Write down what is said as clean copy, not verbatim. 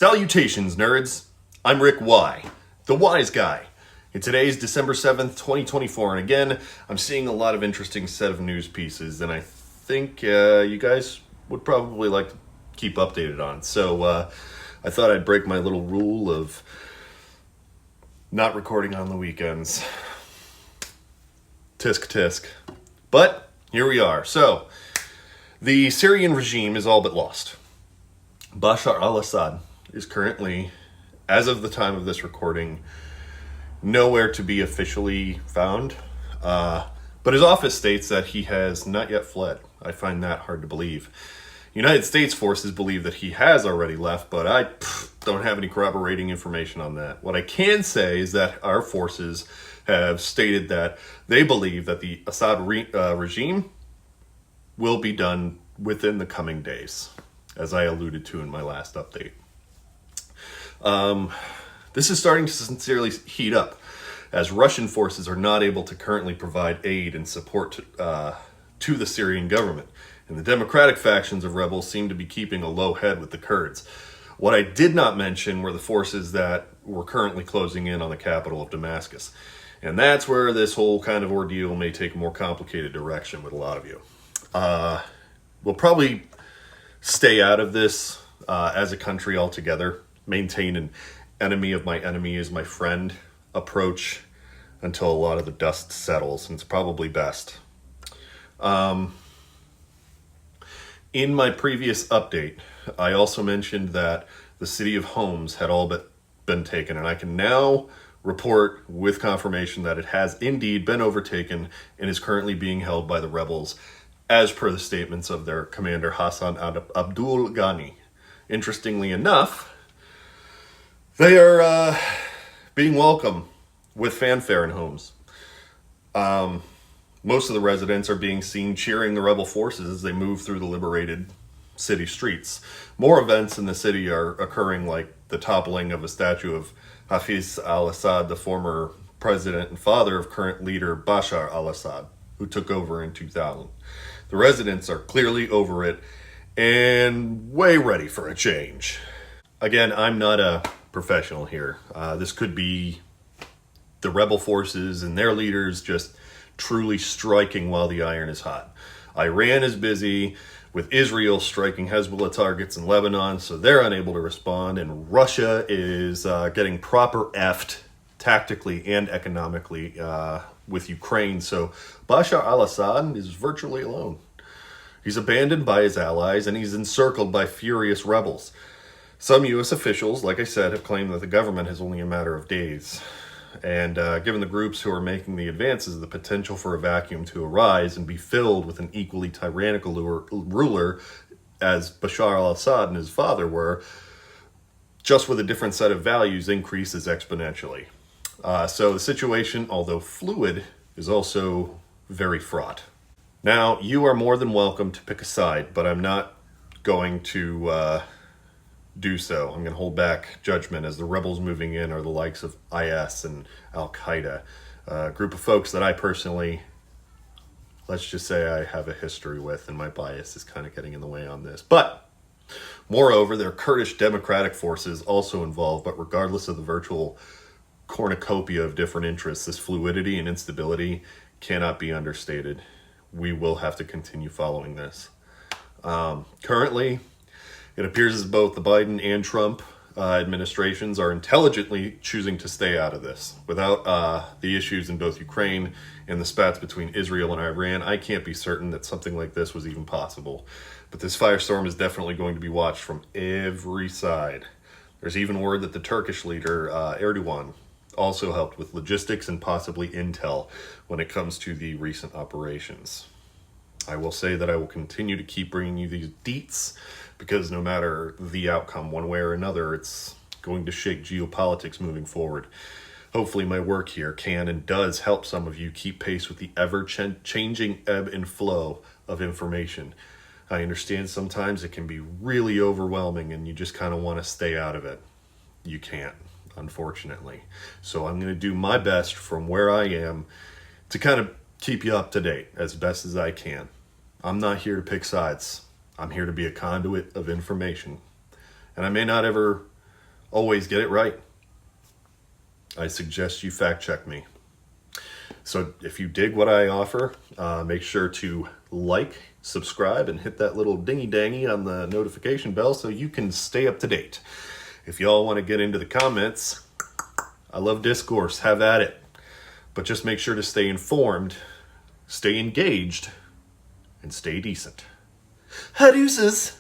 Salutations, nerds. I'm Rick Y, the wise guy. And today is December 7th, 2024, and again, I'm seeing a lot of interesting set of news pieces, and I think you guys would probably like to keep updated on. So I thought I'd break my little rule of not recording on the weekends. Tisk tisk. But here we are. So, the Syrian regime is all but lost. Bashar al-Assad is currently, as of the time of this recording, nowhere to be officially found. But his office states that he has not yet fled. I find that hard to believe. United States forces believe that he has already left, but I don't have any corroborating information on that. What I can say is that our forces have stated that they believe that the Assad regime will be done within the coming days, as I alluded to in my last update. This is starting to sincerely heat up, as Russian forces are not able to currently provide aid and support to the Syrian government, and the democratic factions of rebels seem to be keeping a low head with the Kurds. What I did not mention were the forces that were currently closing in on the capital of Damascus, and that's where this whole kind of ordeal may take a more complicated direction with a lot of you. We'll probably stay out of this as a country altogether, maintain an enemy of my enemy is my friend approach until a lot of the dust settles, and it's probably best. In my previous update, I also mentioned that the city of Homs had all but been taken, and I can now report with confirmation that it has indeed been overtaken and is currently being held by the rebels, as per the statements of their commander Hassan Abdul Ghani. Interestingly enough, they are being welcomed with fanfare in Homs. Most of the residents are being seen cheering the rebel forces as they move through the liberated city streets. More events in the city are occurring, like the toppling of a statue of Hafiz al-Assad, the former president and father of current leader Bashar al-Assad, who took over in 2000. The residents are clearly over it and way ready for a change. Again, I'm not a professional here. This could be the rebel forces and their leaders just truly striking while the iron is hot. Iran is busy with Israel striking Hezbollah targets in Lebanon, so they're unable to respond, and Russia is getting proper effed tactically and economically with Ukraine, so Bashar al-Assad is virtually alone. He's abandoned by his allies, and he's encircled by furious rebels. Some U.S. officials, like I said, have claimed that the government is only a matter of days. And given the groups who are making the advances, the potential for a vacuum to arise and be filled with an equally tyrannical ruler as Bashar al-Assad and his father were, just with a different set of values, increases exponentially. So the situation, although fluid, is also very fraught. Now, you are more than welcome to pick a side, but I'm not going to do so. I'm going to hold back judgment, as the rebels moving in are the likes of IS and Al-Qaeda, a group of folks that I personally, let's just say I have a history with, and my bias is kind of getting in the way on this. But, moreover, there are Kurdish democratic forces also involved, but regardless of the virtual cornucopia of different interests, this fluidity and instability cannot be understated. We will have to continue following this. Currently, it appears as both the Biden and Trump administrations are intelligently choosing to stay out of this. Without the issues in both Ukraine and the spats between Israel and Iran, I can't be certain that something like this was even possible. But this firestorm is definitely going to be watched from every side. There's even word that the Turkish leader, Erdogan, also helped with logistics and possibly intel when it comes to the recent operations. I will say that I will continue to keep bringing you these deets, because no matter the outcome, one way or another, it's going to shake geopolitics moving forward. Hopefully my work here can and does help some of you keep pace with the ever-changing ebb and flow of information. I understand sometimes it can be really overwhelming and you just kind of want to stay out of it. You can't, unfortunately. So I'm going to do my best from where I am to kind of keep you up to date as best as I can. I'm not here to pick sides. I'm here to be a conduit of information. And I may not ever always get it right. I suggest you fact check me. So if you dig what I offer, make sure to like, subscribe, and hit that little dingy-dangy on the notification bell so you can stay up to date. If y'all want to get into the comments, I love discourse, have at it. But just make sure to stay informed, stay engaged, and stay decent. Deuces!